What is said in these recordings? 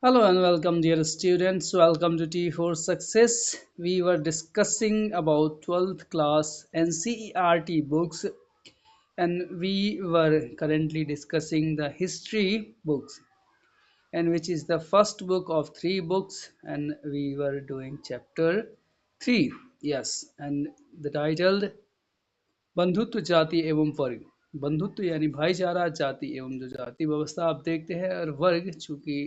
Hello and welcome, dear students. Welcome to T4 Success. We were discussing about 12th class NCERT books, and we were currently discussing the history books, and which is the first book of three books, and we were doing chapter 3. Yes, and the titled बंधुत्व जाति एवं वर्ग। बंधुत्व यानी भाईचारा, जाति एवं जो जाति व्यवस्था आप देखते हैं, और वर्ग चूंकि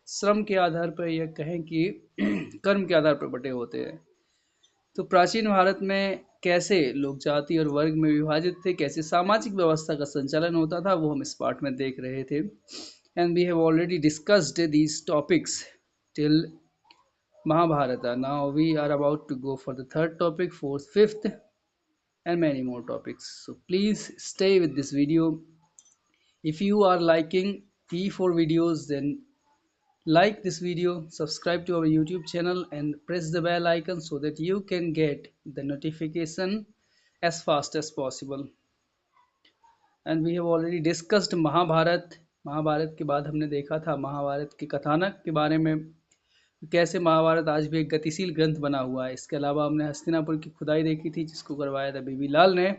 श्रम के आधार पर या कहें कि कर्म के आधार पर बटे होते हैं। तो प्राचीन भारत में कैसे लोग जाति और वर्ग में विभाजित थे, कैसे सामाजिक व्यवस्था का संचालन होता था, वो हम इस पार्ट में देख रहे थे। And we have already discussed these topics till Mahabharata. Now we are about to go for the third topic, fourth, fifth, and many more topics. So please stay with this video. If you are liking T4 videos, then like this video, subscribe to our YouTube channel, and press the bell icon so that you can get the notification as fast as possible. And we have already discussed Mahabharata. Mahabharata के बाद हमने देखा था महाभारत के कथानक के बारे में, कैसे महाभारत आज भी एक गतिशील ग्रंथ बना हुआ है। इसके अलावा हमने हस्तिनापुर की खुदाई देखी थी, जिसको करवाया था बीबी लाल ने।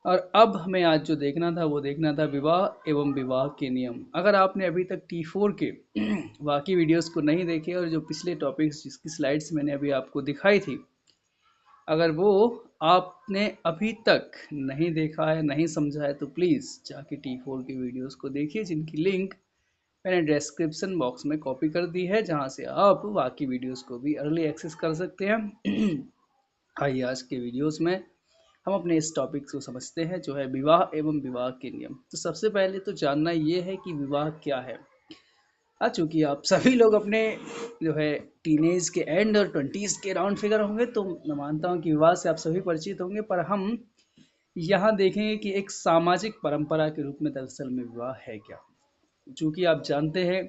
और अब हमें आज जो देखना था वो देखना था विवाह एवं विवाह के नियम। अगर आपने अभी तक T4 के बाकी वीडियोस को नहीं देखे, और जो पिछले टॉपिक्स जिसकी स्लाइड्स मैंने अभी आपको दिखाई थी, अगर वो आपने अभी तक नहीं देखा है, नहीं समझा है, तो प्लीज़ जाके T4 की वीडियोस को देखिए, जिनकी लिंक मैंने डिस्क्रिप्शन बॉक्स में कॉपी कर दी है, जहां से आप बाकी वीडियोस को भी अर्ली एक्सेस कर सकते हैं। आइए आज के वीडियोस में हम अपने इस टॉपिक को समझते हैं, जो है विवाह एवं विवाह के नियम। तो सबसे पहले तो जानना ये है कि विवाह क्या है। चूंकि आप सभी लोग अपने जो है टीनेज के एंड और 20s के राउंड फिगर होंगे, तो मैं मानता हूँ कि विवाह से आप सभी परिचित होंगे, पर हम यहाँ देखेंगे कि एक सामाजिक परंपरा के रूप में दरअसल में विवाह है क्या। चूंकि आप जानते हैं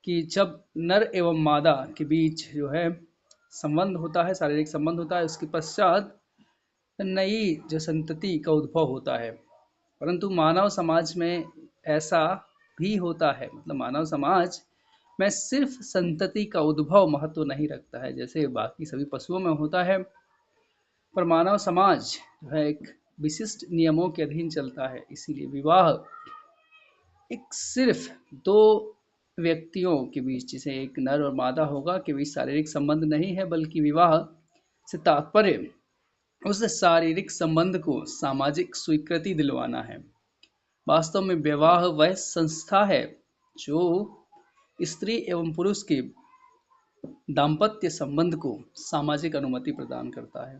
कि जब नर एवं मादा के बीच जो है संबंध होता है, शारीरिक संबंध होता है, उसके पश्चात नई जो संतति का उद्भव होता है। परंतु मानव समाज में ऐसा भी होता है, मतलब मानव समाज में सिर्फ संतति का उद्भव महत्व नहीं रखता है, जैसे बाकी सभी पशुओं में होता है। पर मानव समाज जो है एक विशिष्ट नियमों के अधीन चलता है। इसीलिए विवाह एक सिर्फ दो व्यक्तियों के बीच, जैसे एक नर और मादा होगा, के बीच शारीरिक संबंध नहीं है, बल्कि विवाह से तात्पर्य उस शारीरिक संबंध को सामाजिक स्वीकृति दिलवाना है। वास्तव में विवाह वह संस्था है जो स्त्री एवं पुरुष के दाम्पत्य संबंध को सामाजिक अनुमति प्रदान करता है।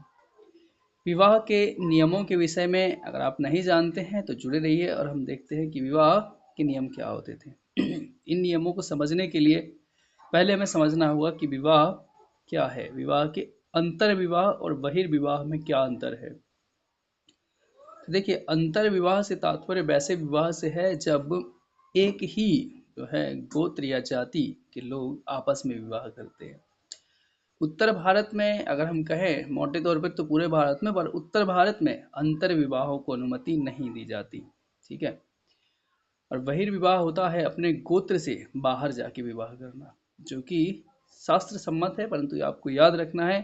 विवाह के नियमों के विषय में अगर आप नहीं जानते हैं तो जुड़े रहिए, और हम देखते हैं कि विवाह के नियम क्या होते थे। इन नियमों को समझने के लिए पहले हमें समझना होगा कि विवाह क्या है, विवाह के अंतर विवाह और बहिर्विवाह में क्या अंतर है। तो देखिए, अंतर विवाह से तात्पर्य वैसे विवाह से है जब एक ही जो है गोत्र या जाति के लोग आपस में विवाह करते हैं। उत्तर भारत में अगर हम कहें मोटे तौर पर, तो पूरे भारत में, पर उत्तर भारत में अंतर विवाहों को अनुमति नहीं दी जाती। ठीक है। और बहिर्विवाह होता है अपने गोत्र से बाहर जाके विवाह करना, जो कि शास्त्र सम्मत है, परंतु आपको याद रखना है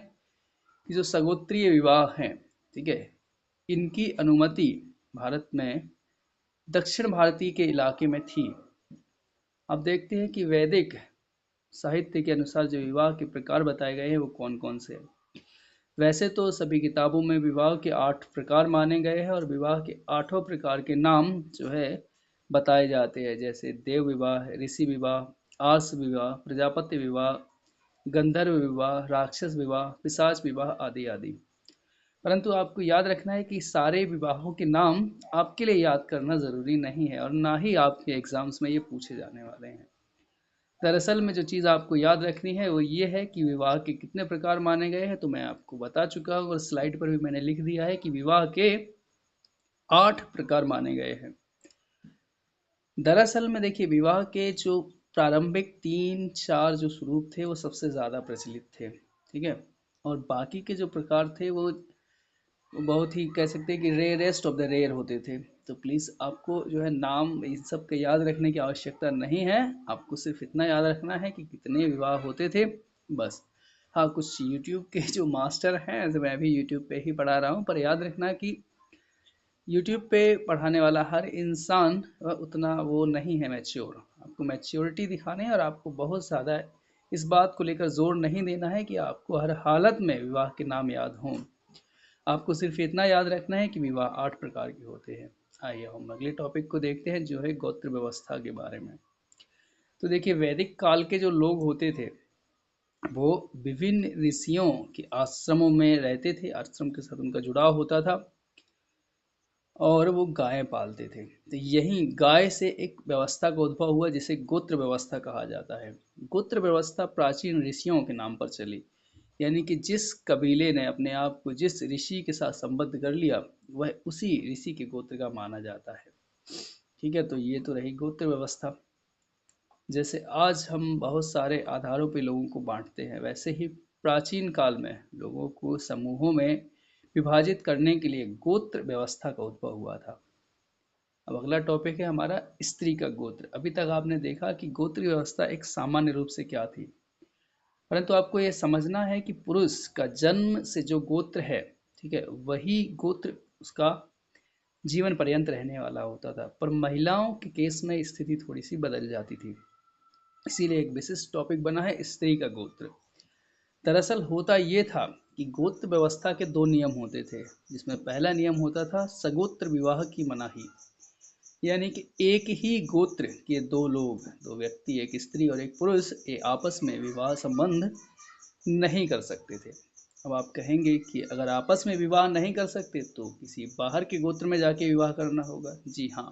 कि जो सगोत्रीय विवाह हैं, ठीक है, इनकी अनुमति भारत में दक्षिण भारतीय के इलाके में थी। अब देखते हैं कि वैदिक साहित्य के अनुसार जो विवाह के प्रकार बताए गए हैं वो कौन कौन से हैं। वैसे तो सभी किताबों में विवाह के 8 प्रकार माने गए हैं, और विवाह के 8 प्रकार के नाम जो है बताए जाते हैं, जैसे देव विवाह, ऋषि विवाह, आर्ष विवाह, प्रजापति विवाह, गंधर्व विवाह, राक्षस विवाह, पिशाच विवाह आदि आदि। परंतु आपको याद रखना है कि सारे विवाहों के नाम आपके लिए याद करना जरूरी नहीं है, और ना ही आपके एग्जाम्स में ये पूछे जाने वाले हैं। दरअसल में जो चीज़ आपको याद रखनी है वो ये है कि विवाह के कितने प्रकार माने गए हैं, तो मैं आपको बता चुका हूँ, और स्लाइड पर भी मैंने लिख दिया है कि विवाह के 8 प्रकार माने गए हैं। दरअसल में देखिए, विवाह के जो प्रारंभिक 3-4 जो स्वरूप थे वो सबसे ज़्यादा प्रचलित थे। ठीक है। और बाकी के जो प्रकार थे वो बहुत ही कह सकते हैं कि रेयरेस्ट ऑफ द रेयर होते थे। तो प्लीज़ आपको जो है नाम इन सब के याद रखने की आवश्यकता नहीं है, आपको सिर्फ इतना याद रखना है कि कितने विवाह होते थे, बस। हाँ, कुछ यूट्यूब के जो मास्टर हैं, तो मैं भी यूट्यूब पे ही पढ़ा रहा हूँ, पर याद रखना कि यूट्यूब पे पढ़ाने वाला हर इंसान उतना वो नहीं है मैच्योर। आपको मैच्योरिटी दिखाने है और आपको बहुत ज़्यादा इस बात को लेकर जोर नहीं देना है कि आपको हर हालत में विवाह के नाम याद हों। आपको सिर्फ इतना याद रखना है कि विवाह 8 प्रकार के होते हैं। आइए हम अगले टॉपिक को देखते हैं, जो है गोत्र व्यवस्था के बारे में। तो देखिए, वैदिक काल के जो लोग होते थे, वो विभिन्न ऋषियों के आश्रमों में रहते थे, आश्रम के साथ उनका जुड़ाव होता था, और वो गाय पालते थे। तो यही गाय से एक व्यवस्था का उद्भव हुआ जिसे गोत्र व्यवस्था कहा जाता है। गोत्र व्यवस्था प्राचीन ऋषियों के नाम पर चली, यानी कि जिस कबीले ने अपने आप को जिस ऋषि के साथ संबद्ध कर लिया, वह उसी ऋषि के गोत्र का माना जाता है। ठीक है, तो ये तो रही गोत्र व्यवस्था। जैसे आज हम बहुत सारे आधारों पे लोगों को बांटते हैं, वैसे ही प्राचीन काल में लोगों को समूहों में विभाजित करने के लिए गोत्र व्यवस्था का उद्भव हुआ था। अब अगला टॉपिक है हमारा स्त्री का गोत्र। अभी तक आपने देखा कि गोत्र व्यवस्था एक सामान्य रूप से क्या थी, परंतु आपको यह समझना है कि पुरुष का जन्म से जो गोत्र है, ठीक है, वही गोत्र उसका जीवन पर्यंत रहने वाला होता था। पर महिलाओं के केस में स्थिति थोड़ी सी बदल जाती थी, इसीलिए एक विशिष्ट टॉपिक बना है स्त्री का गोत्र। दरअसल होता ये था कि गोत्र व्यवस्था के दो नियम होते थे, जिसमें पहला नियम होता था सगोत्र विवाह की मनाही, यानी कि एक ही गोत्र के दो लोग, दो व्यक्ति, एक स्त्री और एक पुरुष, ये आपस में विवाह संबंध नहीं कर सकते थे। अब आप कहेंगे कि अगर आपस में विवाह नहीं कर सकते तो किसी बाहर के गोत्र में जाके विवाह करना होगा। जी हाँ,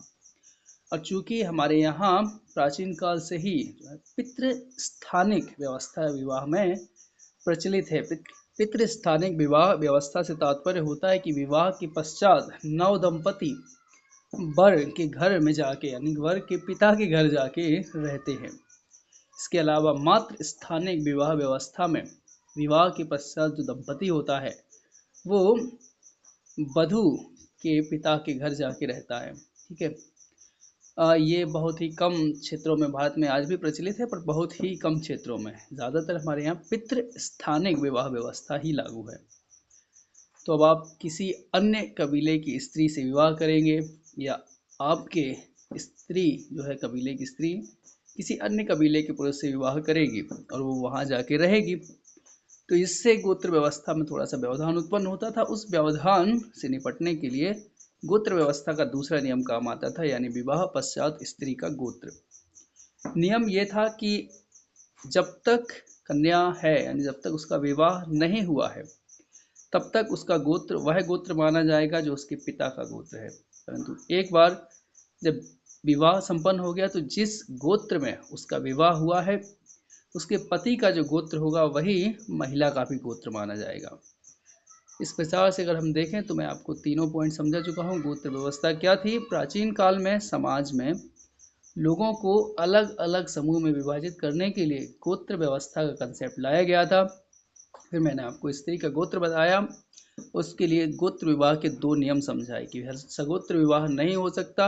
और चूंकि हमारे यहाँ प्राचीन काल से ही पितृस्थानिक व्यवस्था विवाह में प्रचलित है। पितृस्थानिक विवाह व्यवस्था से तात्पर्य होता है कि विवाह के पश्चात नव दंपति वर के घर में जाके, यानी वर के पिता के घर जाके रहते हैं। इसके अलावा मात्र स्थानिक विवाह व्यवस्था में विवाह के पश्चात जो दंपति होता है वो वधू के पिता के घर जाके रहता है। ठीक है, ये बहुत ही कम क्षेत्रों में भारत में आज भी प्रचलित है, पर बहुत ही कम क्षेत्रों में। ज़्यादातर हमारे यहाँ पितृ स्थानिक विवाह व्यवस्था ही लागू है। तो अब आप किसी अन्य कबीले की स्त्री से विवाह करेंगे, या आपके स्त्री जो है, कबीले की स्त्री किसी अन्य कबीले के पुरुष से विवाह करेगी और वो वहाँ जाके रहेगी, तो इससे गोत्र व्यवस्था में थोड़ा सा व्यवधान उत्पन्न होता था। उस व्यवधान से निपटने के लिए गोत्र व्यवस्था का दूसरा नियम काम आता था, यानी विवाह पश्चात स्त्री का गोत्र। नियम ये था कि जब तक कन्या है, यानी जब तक उसका विवाह नहीं हुआ है, तब तक उसका गोत्र वह गोत्र माना जाएगा जो उसके पिता का गोत्र है। परंतु एक बार जब विवाह संपन्न हो गया, तो जिस गोत्र में उसका विवाह हुआ है, उसके पति का जो गोत्र होगा वही महिला का भी गोत्र माना जाएगा। इस प्रकार से अगर हम देखें तो मैं आपको तीनों पॉइंट समझा चुका हूँ। गोत्र व्यवस्था क्या थी? प्राचीन काल में समाज में लोगों को अलग अलग समूह में विभाजित करने के लिए गोत्र व्यवस्था का कंसेप्ट लाया गया था। फिर मैंने आपको स्त्री का गोत्र बताया, उसके लिए गोत्र विवाह के दो नियम समझाए कि सगोत्र विवाह नहीं हो सकता।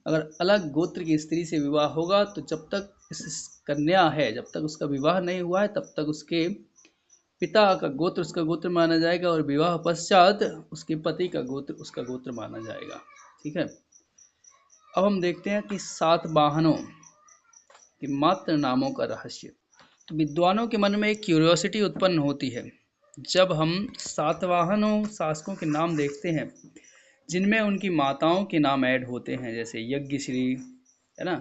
अगर अलग गोत्र की स्त्री से विवाह होगा तो जब तक इस कन्या है, जब तक उसका विवाह नहीं हुआ है, तब तक उसके पिता का गोत्र उसका गोत्र माना जाएगा, और विवाह पश्चात उसके पति का गोत्र उसका गोत्र माना जाएगा। ठीक है, अब हम देखते हैं कि सातवाहनों के मात्र नामों का रहस्य। तो विद्वानों के मन में एक क्यूरियोसिटी उत्पन्न होती है जब हम सातवाहनों शासकों के नाम देखते हैं जिनमें उनकी माताओं के नाम ऐड होते हैं, जैसे यज्ञश्री, है ना,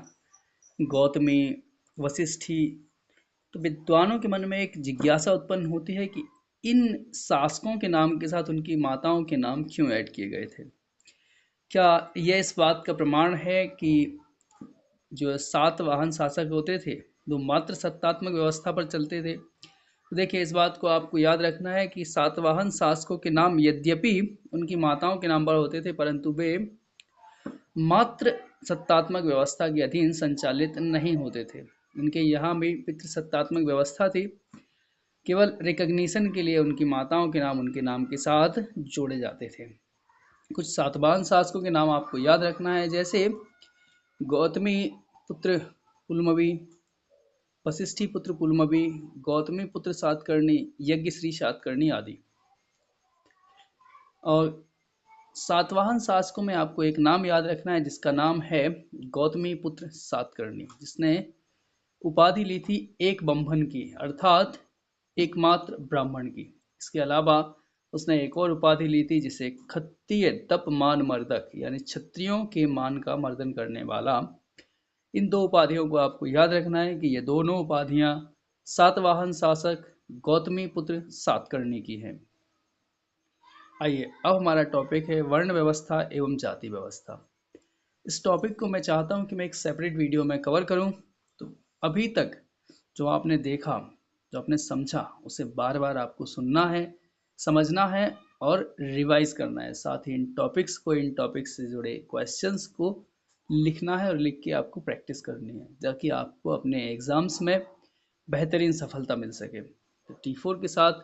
गौतमी, वशिष्ठी। तो विद्वानों के मन में एक जिज्ञासा उत्पन्न होती है कि इन शासकों के नाम के साथ उनकी माताओं के नाम क्यों ऐड किए गए थे। क्या यह इस बात का प्रमाण है कि जो सातवाहन शासक होते थे वो मात्र सत्तात्मक व्यवस्था पर चलते थे? तो देखिए, इस बात को आपको याद रखना है कि सातवाहन शासकों के नाम यद्यपि उनकी माताओं के नाम पर होते थे, परंतु वे मात्र सत्तात्मक व्यवस्था के अधीन संचालित नहीं होते थे। उनके यहाँ भी पितृसत्तात्मक व्यवस्था थी, केवल रिकग्निशन के लिए उनकी माताओं के नाम उनके नाम के साथ जोड़े जाते थे। कुछ सातवाहन शासकों के नाम आपको याद रखना है, जैसे गौतमी पुत्र पुलमवी, वशिष्ठी पुत्र पुलमवी, गौतमी पुत्र सातकर्णी, यज्ञश्री सातकर्णी आदि। और सातवाहन शासकों में आपको एक नाम याद रखना है जिसका नाम है गौतमी पुत्र सातकर्णी, जिसने उपाधि ली थी एक बम्भन की, अर्थात एकमात्र ब्राह्मण की। इसके अलावा उसने एक और उपाधि ली थी जिसे क्षत्रिय तप मान मर्दक, यानी क्षत्रियों के मान का मर्दन करने वाला। इन दो उपाधियों को आपको याद रखना है कि ये दोनों उपाधियां सातवाहन शासक गौतमी पुत्र सातकर्णी की हैं। आइए, अब हमारा टॉपिक है वर्ण व्यवस्था एवं जाति व्यवस्था। इस टॉपिक को मैं चाहता हूं कि मैं एक सेपरेट वीडियो में कवर करूं। तो अभी तक जो आपने देखा, जो आपने समझा, उसे बार बार आपको सुनना है, समझना है और रिवाइज करना है। साथ ही इन टॉपिक्स से जुड़े क्वेश्चंस को लिखना है और लिख के आपको प्रैक्टिस करनी है, ताकि आपको अपने एग्जाम्स में बेहतरीन सफलता मिल सके। तो T4 के साथ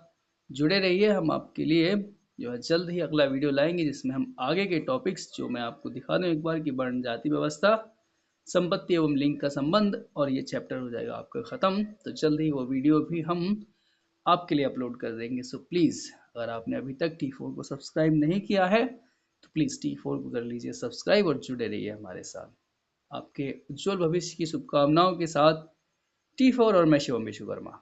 जुड़े रहिए। हम आपके लिए जो है जल्द ही अगला वीडियो लाएंगे, जिसमें हम आगे के टॉपिक्स जो मैं आपको दिखा दूं एक बार, कि वर्ण जाति व्यवस्था, संपत्ति एवं लिंग का संबंध, और ये चैप्टर हो जाएगा आपका खत्म। तो जल्द ही वो वीडियो भी हम आपके लिए अपलोड कर देंगे। सो प्लीज़, अगर आपने अभी तक T4 को सब्सक्राइब नहीं किया है तो प्लीज़ T4 को कर लीजिए सब्सक्राइब और जुड़े रहिए हमारे साथ। आपके उज्जवल भविष्य की शुभकामनाओं के साथ T4 और मैं शिवम विश्वकर्मा।